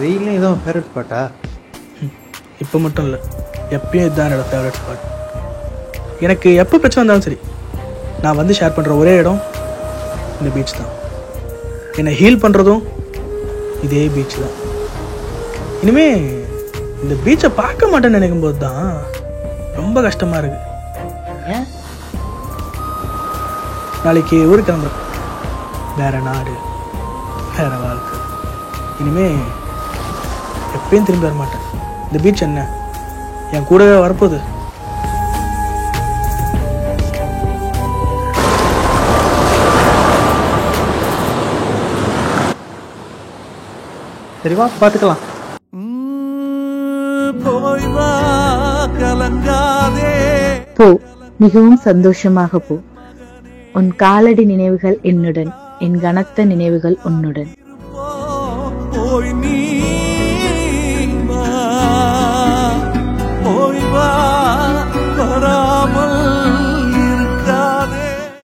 வெயிலையும் இதான் ஃபேவரட் ஸ்பாட்டா? இப்போ மட்டும் இல்லை, எப்பயும் இதுதான் என்னோடய ஃபேவரட் ஸ்பாட். எனக்கு எப்போ பிரச்சனை வந்தாலும் சரி, நான் வந்து ஷேர் பண்ணுற ஒரே இடம் இந்த பீச் தான். என்னை ஹீல் பண்ணுறதும் இதே பீச் தான். இனிமே இந்த பீச்சை பார்க்க மாட்டேன்னு நினைக்கும் போது தான் ரொம்ப கஷ்டமாக இருக்குது. ஏன்? நாளைக்கு ஊருக்கு கிளம்புறேன். வேறு நாடு, வேறு வாழ்க்கை. இனிமே எப்பயும் திரும்பி வர மாட்டேன். இந்த பீச் என்ன என் கூடவே வரப்போகுது. சரிவா, பார்த்துக்கலாம். போ, மிகவும் சந்தோஷமாக போ. உன் காலடி நினைவுகள் என்னுடன், என் கனத்த நினைவுகள் உன்னுடன்.